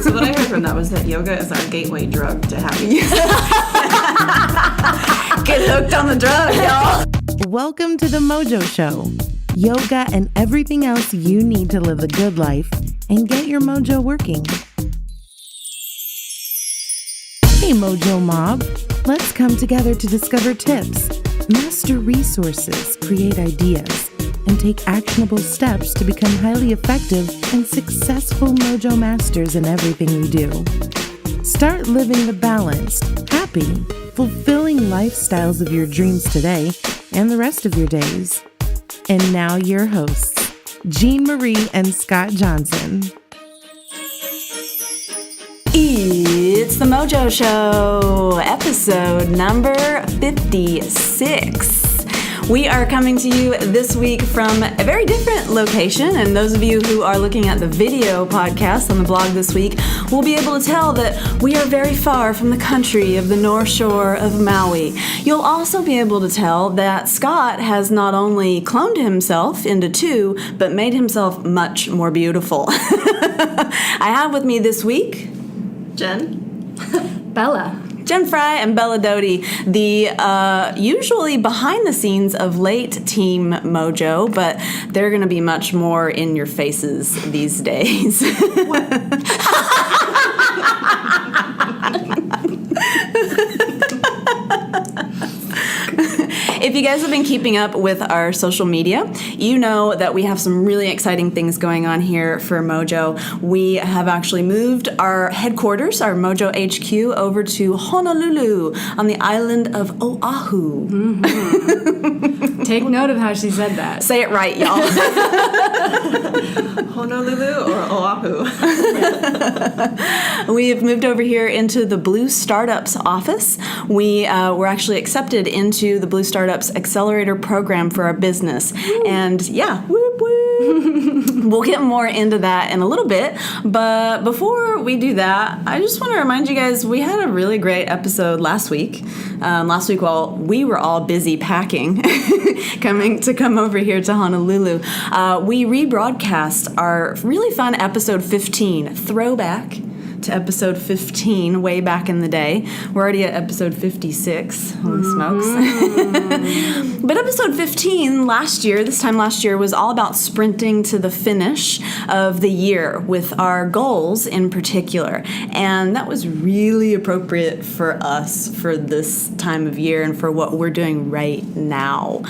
So what I heard from that was that yoga is our gateway drug to happiness. Get hooked on the drug, y'all. Welcome to the Mojo Show. Yoga and everything else you need to live the good life and get your mojo working. Hey Mojo Mob, let's come together to discover tips, master resources, create ideas, and take actionable steps to become highly effective and successful mojo masters in everything we do. Start living the balanced, happy, fulfilling lifestyles of your dreams today and the rest of your days. And now your hosts, Jean Marie and Scott Johnson. It's the Mojo Show, episode number 56. We are coming to you this week from a very different location, and those of you who are looking at the video podcast on the blog this week will be able to tell that we are very far from the country of the North Shore of Maui. You'll also be able to tell that Scott has not only cloned himself into two, but made himself much more beautiful. I have with me this week Jen? Bella. Jen Fry and Bella Doty, the usually behind the scenes of late Team MOJO, but they're going to be much more in your faces these days. If you guys have been keeping up with our social media, you know that we have some really exciting things going on here for Mojo. We have actually moved our headquarters, our Mojo HQ, over to Honolulu on the island of Oahu. Mm-hmm. Take note of how she said that. Say it right, y'all. Honolulu or Oahu? We have moved over here into the Blue Startups office. We were actually accepted into the Blue Startups Accelerator program for our business. And yeah, whoop whoop. We'll get more into that in a little bit. But before we do that, I just want to remind you guys we had a really great episode last week. Last week while we were all busy packing, come over here to Honolulu, we rebroadcast our really fun episode 15, throwback to episode 15 way back in the day. We're already at episode 56. Holy smokes. But episode 15 this time last year, was all about sprinting to the finish of the year with our goals in particular. And that was really appropriate for us for this time of year and for what we're doing right now.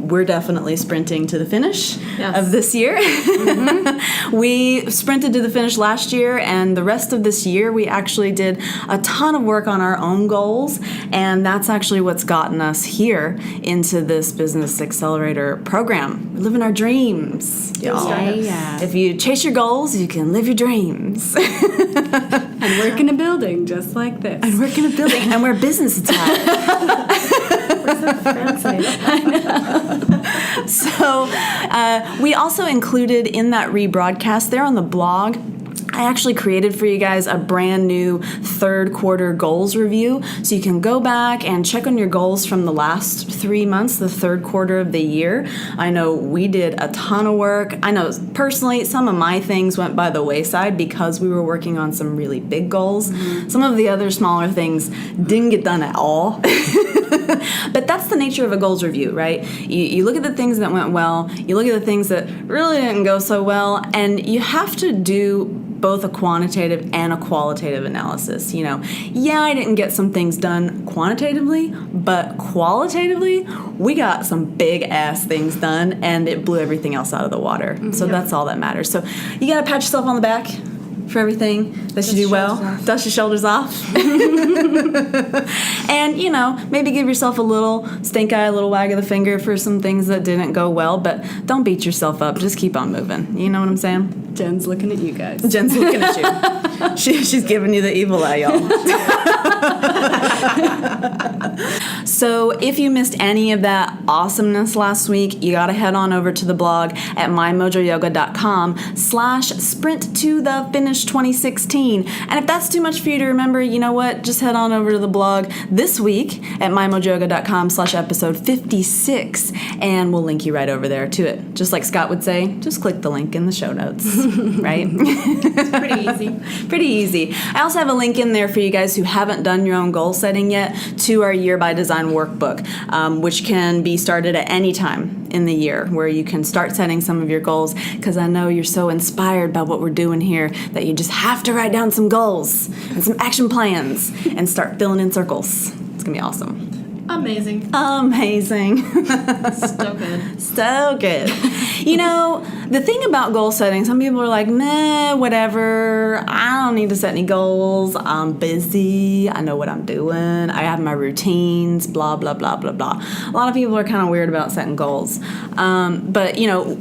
We're definitely sprinting to the finish of this year. Mm-hmm. We sprinted to the finish last year, and the rest of this year we actually did a ton of work on our own goals, and that's actually what's gotten us here into this business accelerator program. We're living our dreams, y'all. Yeah. If you chase your goals, you can live your dreams. And work in a building just like this. And work in a building and wear business attire. We're so fancy. I know. So we also included in that rebroadcast there on the blog, I actually created for you guys a brand new third quarter goals review. So you can go back and check on your goals from the last 3 months, the third quarter of the year. I know we did a ton of work. I know personally some of my things went by the wayside because we were working on some really big goals. Mm-hmm. Some of the other smaller things didn't get done at all. But that's the nature of a goals review, right? You look at the things that went well, you look at the things that really didn't go so well, and you have to do both a quantitative and a qualitative analysis. You know, yeah, I didn't get some things done quantitatively, but qualitatively, we got some big ass things done, and it blew everything else out of the water. Mm-hmm. So that's all that matters. So you gotta pat yourself on the back for everything that you do well. Dust your shoulders off. And, you know, maybe give yourself a little stink eye, a little wag of the finger for some things that didn't go well, but don't beat yourself up. Just keep on moving. You know what I'm saying? Jen's looking at you guys. Jen's looking at you. She's giving you the evil eye, y'all. So if you missed any of that awesomeness last week, you got to head on over to the blog at mymojoyoga.com/sprint-to-the-finish-2016. And if that's too much for you to remember, you know what? Just head on over to the blog this week at mymojoyoga.com/episode 56, and we'll link you right over there to it. Just like Scott would say, just click the link in the show notes. right? It's pretty easy. Pretty easy. I also have a link in there for you guys who haven't done your own goal setting yet to our Year by Design workbook, which can be started at any time in the year, where you can start setting some of your goals, because I know you're so inspired by what we're doing here that you just have to write down some goals and some action plans and start filling in circles. It's going to be awesome. Amazing. Amazing. So good. So good. You know, the thing about goal setting, some people are like, nah, whatever. I don't need to set any goals. I'm busy. I know what I'm doing. I have my routines, blah, blah, blah, blah, blah. A lot of people are kind of weird about setting goals. But, you know,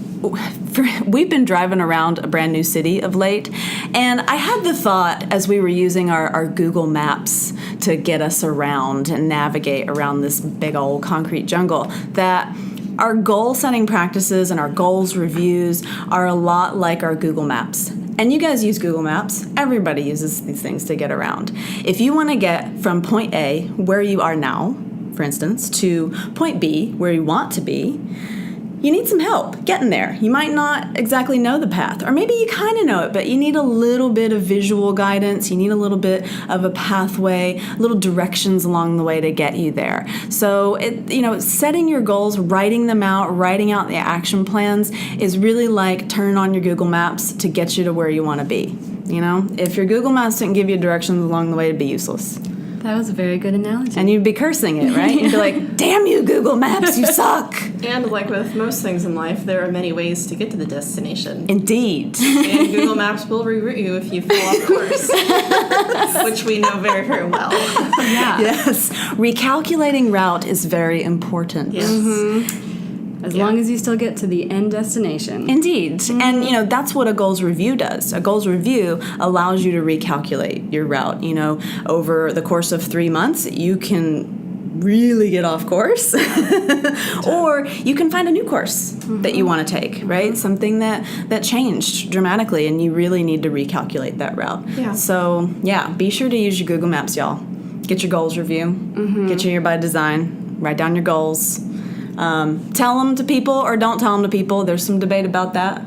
we've been driving around a brand new city of late, and I had the thought as we were using our Google Maps to get us around and navigate around this big old concrete jungle that our goal setting practices and our goals reviews are a lot like our Google Maps. And you guys use Google Maps. Everybody uses these things to get around. If you want to get from point A, where you are now, for instance, to point B, where you want to be, you need some help getting there. You might not exactly know the path, or maybe you kind of know it, but you need a little bit of visual guidance. You need a little bit of a pathway, little directions along the way to get you there. So, setting your goals, writing them out, writing out the action plans is really like turning on your Google Maps to get you to where you want to be. You know, if your Google Maps didn't give you directions along the way, it'd be useless. That was a very good analogy. And you'd be cursing it, right? You'd be like, damn you, Google Maps, you suck. And like with most things in life, there are many ways to get to the destination. Indeed. And Google Maps will reroute you if you fall off course, which we know very, very well. Yeah. Yes. Recalculating route is very important. Yes. As long as you still get to the end destination. Indeed. And, that's what a goals review does. A goals review allows you to recalculate your route. Over the course of 3 months, you can really get off course. Or you can find a new course that you want to take, right? Something that changed dramatically, and you really need to recalculate that route. Yeah. So, be sure to use your Google Maps, y'all. Get your goals review. Get your Year by Design. Write down your goals. Tell them to people or don't tell them to people. There's some debate about that.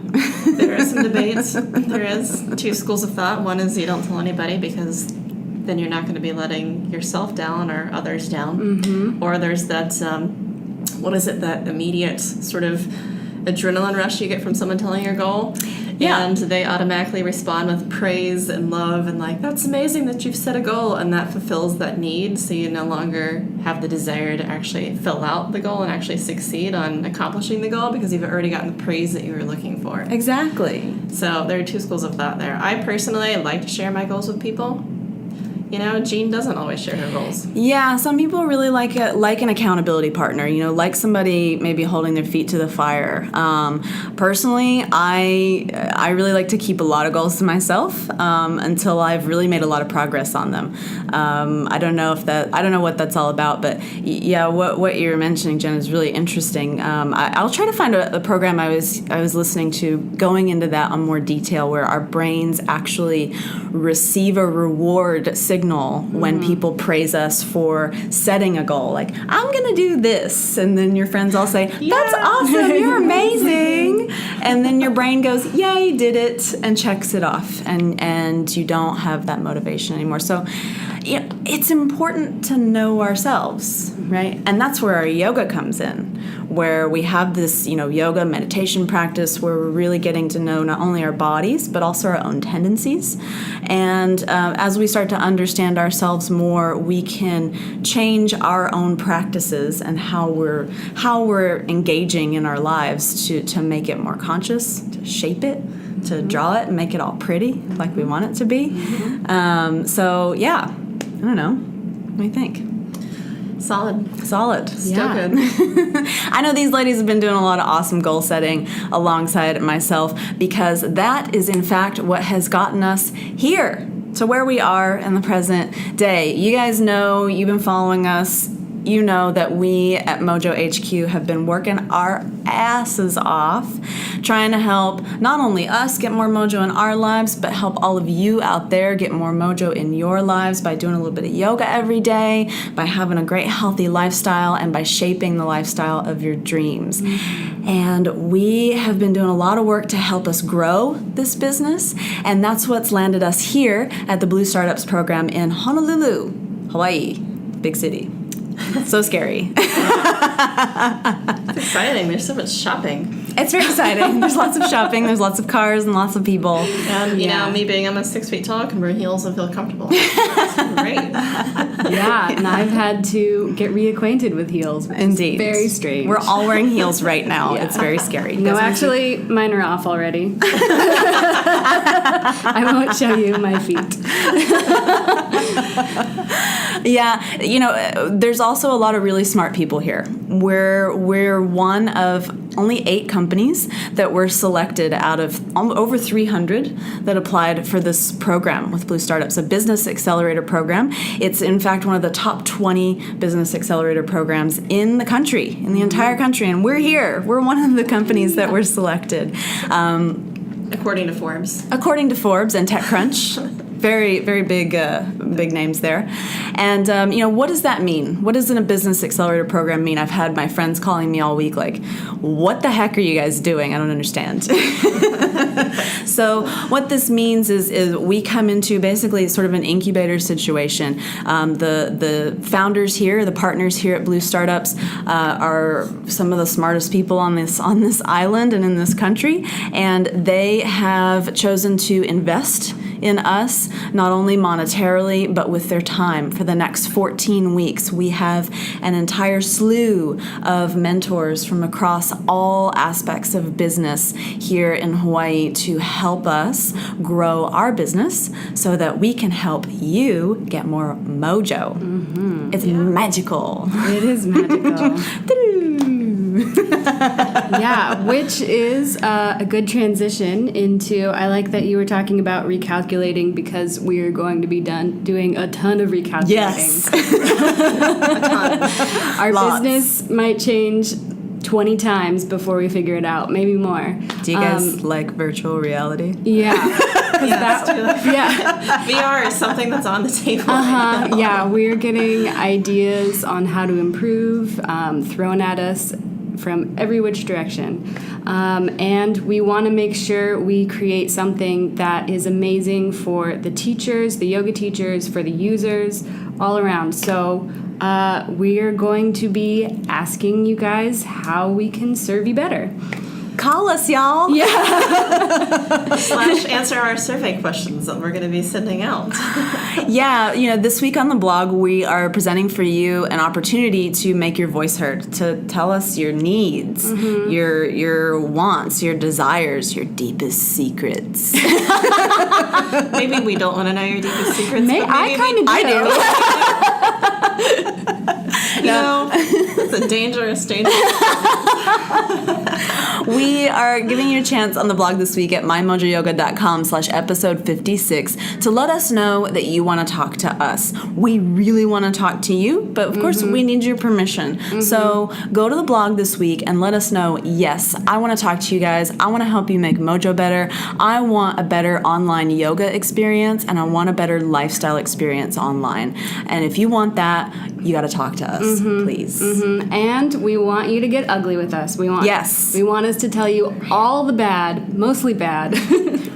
There is some debates. There is 2 schools of thought. One is you don't tell anybody because then you're not going to be letting yourself down or others down. Or there's that, that immediate sort of adrenaline rush you get from someone telling your goal. Yeah. And they automatically respond with praise and love and like, that's amazing that you've set a goal, and that fulfills that need, so you no longer have the desire to actually fill out the goal and actually succeed on accomplishing the goal because you've already gotten the praise that you were looking for. Exactly. So there are 2 schools of thought there. I personally like to share my goals with people. Jean doesn't always share her goals. Yeah, some people really like an accountability partner, like somebody maybe holding their feet to the fire. Personally, I really like to keep a lot of goals to myself until I've really made a lot of progress on them. I don't know what that's all about, but yeah, what you're mentioning, Jen, is really interesting. I'll try to find a program I was listening to going into that on more detail, where our brains actually receive a reward signal when people praise us for setting a goal. Like, I'm going to do this. And then your friends all say, that's awesome, you're amazing. And then your brain goes, yay, did it, and checks it off. And you don't have that motivation anymore. So it's important to know ourselves, right? And that's where our yoga comes in, where we have this, yoga meditation practice where we're really getting to know not only our bodies, but also our own tendencies. And as we start to understand ourselves more, we can change our own practices and how we're engaging in our lives to make it more conscious, to shape it, to draw it and make it all pretty like we want it to be. I don't know. What do you think? Solid. Still good. I know these ladies have been doing a lot of awesome goal setting alongside myself, because that is in fact what has gotten us here to where we are in the present day. You guys know, you've been following us you know that we at Mojo HQ have been working our asses off trying to help not only us get more mojo in our lives, but help all of you out there get more mojo in your lives by doing a little bit of yoga every day, by having a great healthy lifestyle, and by shaping the lifestyle of your dreams. And we have been doing a lot of work to help us grow this business, and that's what's landed us here at the Blue Startups program in Honolulu, Hawaii, big city. So scary. It's exciting. There's so much shopping. It's very exciting. There's lots of shopping. There's lots of cars and lots of people. And, you know, me being almost 6 feet tall, can wear heels and feel comfortable. It's great. Yeah, and I've had to get reacquainted with heels. Which Indeed. Is very strange. We're all wearing heels right now. Yeah. It's very scary. No, actually, mine are off already. I won't show you my feet. Yeah, you know, there's also a lot of really smart people here. We're one of only 8 companies that were selected out of over 300 that applied for this program with Blue Startups, a business accelerator program. It's in fact one of the top 20 business accelerator programs in the country, in the entire country, and we're here. We're one of the companies that were selected. According to Forbes. According to Forbes and TechCrunch. Very, very big names there. And, you know, what does that mean? What does a business accelerator program mean? I've had my friends calling me all week like, what the heck are you guys doing? I don't understand. So what this means is we come into basically sort of an incubator situation. The founders here, the partners here at Blue Startups are some of the smartest people on this island and in this country. And they have chosen to invest in us, not only monetarily, but with their time. For the next 14 weeks, we have an entire slew of mentors from across all aspects of business here in Hawaii to help us grow our business so that we can help you get more mojo. Mm-hmm. It's magical. It is magical. Yeah, which is a good transition into, I like that you were talking about recalculating because we are going to be doing a ton of recalculating. Yes. A ton. Our Lots. business might change 20 times before we figure it out, maybe more. Do you guys like virtual reality? Yeah. Yes, Yeah. VR is something that's on the table. Yeah, we're getting ideas on how to improve, thrown at us from every which direction. And we want to make sure we create something that is amazing for the teachers, the yoga teachers, for the users, all around. So we are going to be asking you guys how we can serve you better. Call us, y'all. Yeah. / answer our survey questions that we're going to be sending out. Yeah, you know, this week on the blog, we are presenting for you an opportunity to make your voice heard, to tell us your needs, your wants, your desires, your deepest secrets. Maybe we don't want to know your deepest secrets. I kind of do. You know, it's a dangerous. We are giving you a chance on the blog this week at mymojoyoga.com/episode 56 to let us know that you want to talk to us. We really want to talk to you, but of course we need your permission. So go to the blog this week and let us know, yes, I want to talk to you guys. I want to help you make Mojo better. I want a better online yoga experience, and I want a better lifestyle experience online. And if you want that, you got to talk to us, please. And we want you to get ugly with us. We want us to tell you all the bad, mostly bad,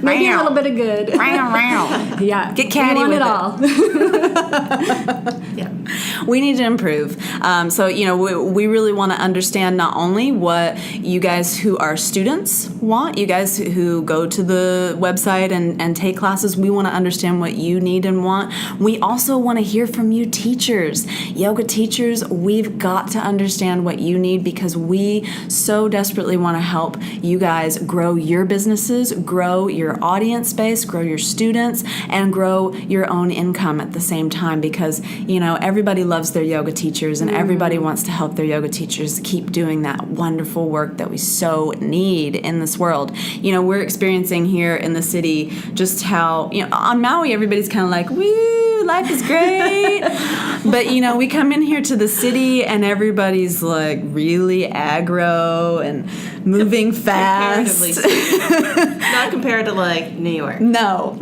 maybe a little bit of good. Yeah, Get catty we want with it all. Yeah. We need to improve. So, you know, we really want to understand not only what you guys who are students want, you guys who go to the website and take classes, we want to understand what you need and want. We also want to hear from you teachers. Yoga teachers, we've got to understand what you need because we so desperately want to help you guys grow your businesses, grow your audience base, grow your students, and grow your own income at the same time because, you know, everybody loves their yoga teachers and everybody wants to help their yoga teachers keep doing that wonderful work that we so need in this world. You know, we're experiencing here in the city just how, you know, on Maui, everybody's kind of like, woo, life is great. But, you know, we come in here to the city and everybody's like really aggro and moving Comparatively fast. speaking. Not compared to like New York. No.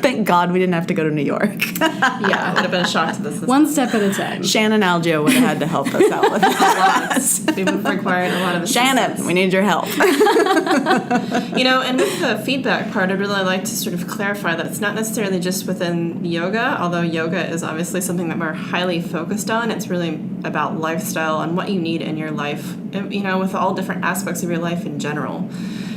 Thank God we didn't have to go to New York. Yeah, it would have been a shock to the system. One step at a time. Shannon Algio would have had to help us out with that. We would have required a lot of assistance. Shannon, we need your help. You know, and with the feedback part, I'd really like to sort of clarify that it's not necessarily just within yoga, although yoga is obviously something that we're highly focused on. It's really about lifestyle and what you need in your life, you know, with all different aspects of your life in general.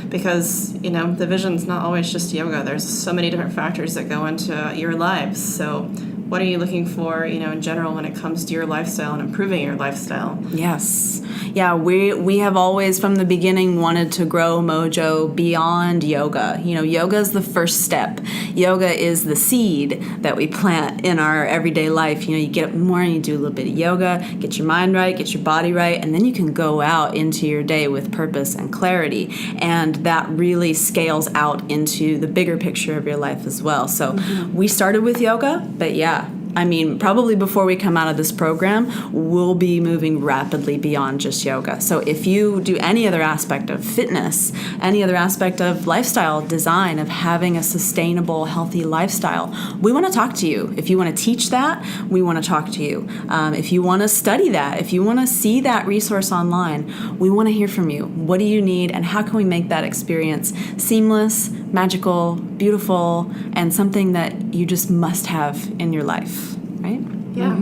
Because, you know, the vision's not always just yoga. There's so many different factors that go into your lives. So what are you looking for, you know, in general when it comes to your lifestyle and improving your lifestyle? Yes. Yeah, we have always from the beginning wanted to grow Mojo beyond yoga. You know, yoga is the first step. Yoga is the seed that we plant in our everyday life. You know, you get up in the morning, you do a little bit of yoga, get your mind right, get your body right, and then you can go out into your day with purpose and clarity. And that really scales out into the bigger picture of your life as well. So we started with yoga, but yeah, I mean, probably before we come out of this program, we'll be moving rapidly beyond just yoga. So if you do any other aspect of fitness, any other aspect of lifestyle design, of having a sustainable, healthy lifestyle, we want to talk to you. If you want to teach that, we want to talk to you. If you want to study that, if you want to see that resource online, we want to hear from you. What do you need, and how can we make that experience seamless, magical, beautiful, and something that you just must have in your life, right? Yeah.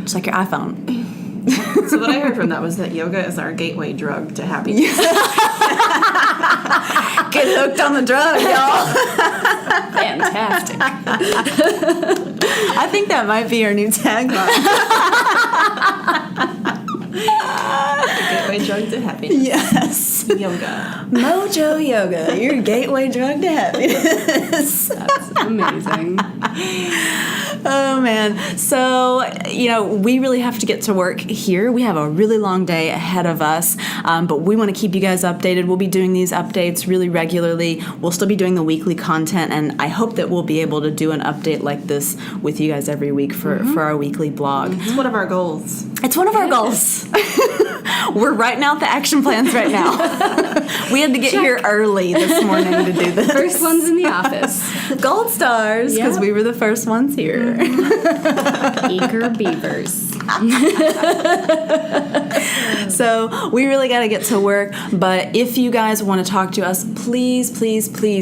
Just like your iPhone. So what I heard from that was that yoga is our gateway drug to happiness. Get hooked on the drug, y'all. Fantastic. I think that might be our new tagline. Gateway drug to happiness. Yes. Yoga. Mojo Yoga, your gateway drug to happiness. That's amazing. Oh, man. So, you know, we really have to get to work here. We have a really long day ahead of us, but we want to keep you guys updated. We'll be doing these updates really regularly. We'll still be doing the weekly content, and I hope that we'll be able to do an update like this with you guys every week for our weekly blog. It's one of our goals. It's one of our goals. We're writing out the action plans right now. We had to get here early this morning to do this. First one's in the office. Gold stars, because Yep. we were the first ones here. Eager beavers. So we really got to get to work. But if you guys want to talk to us, please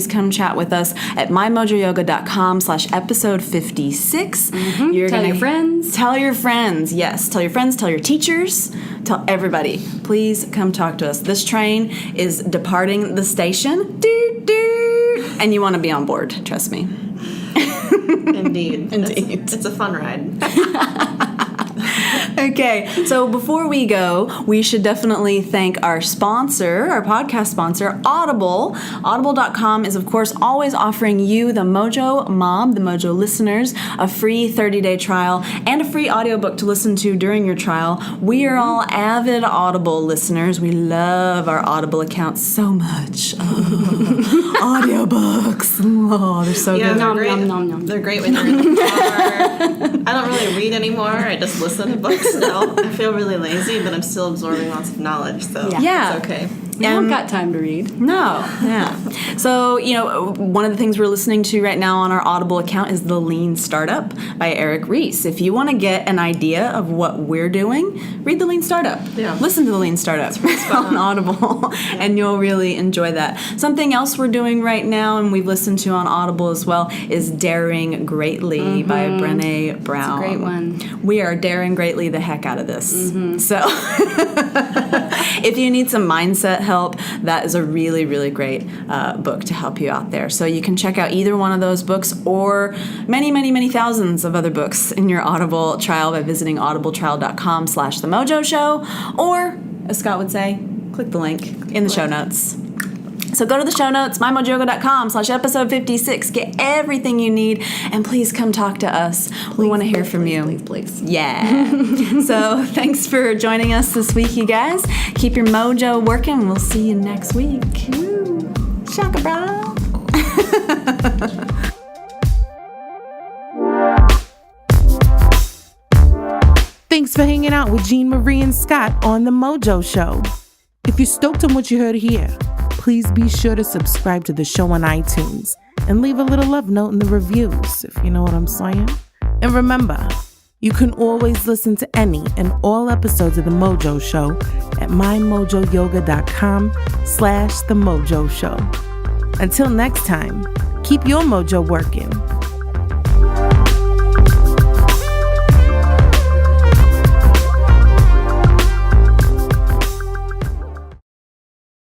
come chat with us at mymojoyoga.com/episode 56. You're Tell gonna your friends. Tell your friends. Yes. Tell your friends. Tell your teachers. Tell everybody. Please come talk to us. This train is departing the station. Doot, doot. And you want to be on board. Trust me. Indeed. Indeed. It's a fun ride. Okay, so before we go, we should definitely thank our sponsor, our podcast sponsor, Audible. Audible.com is, of course, always offering you, the Mojo Mom, the Mojo listeners, a free 30-day trial and a free audiobook to listen to during your trial. We are all avid Audible listeners. We love our Audible account so much. Audiobooks. Oh, they're so Yeah, good. they're great. Nom, nom, nom. They're great when you're in the car. I don't really read anymore. I just listen to books now. I feel really lazy, but I'm still absorbing lots of knowledge, so Yeah. it's okay. We don't got time to read. No, yeah. So, you know, one of the things we're listening to right now on our Audible account is The Lean Startup by Eric Ries. If you want to get an idea of what we're doing, read The Lean Startup. Yeah. Listen to The Lean Startup on Audible, and you'll really enjoy that. Something else we're doing right now, and we've listened to on Audible as well, is Daring Greatly by Brené Brown. It's a great one. We are daring greatly the heck out of this. So if you need some mindset help, that is a really, really great book to help you out there. So you can check out either one of those books or many, many, many thousands of other books in your Audible trial by visiting audibletrial.com/themojoshow, or, as Scott would say, click the link in the show notes. So go to the show notes, mymojoyoga.com/episode 56. Get everything you need, and please come talk to us. We want to hear from you. Please. Yeah. So thanks for joining us this week, you guys. Keep your mojo working. We'll see you next week. Shaka bra. Thanks for hanging out with Jean Marie and Scott on The Mojo Show. If you're stoked on what you heard here, please be sure to subscribe to the show on iTunes and leave a little love note in the reviews, if you know what I'm saying. And remember, you can always listen to any and all episodes of The Mojo Show at mymojoyoga.com/The Mojo Show. Until next time, keep your mojo working.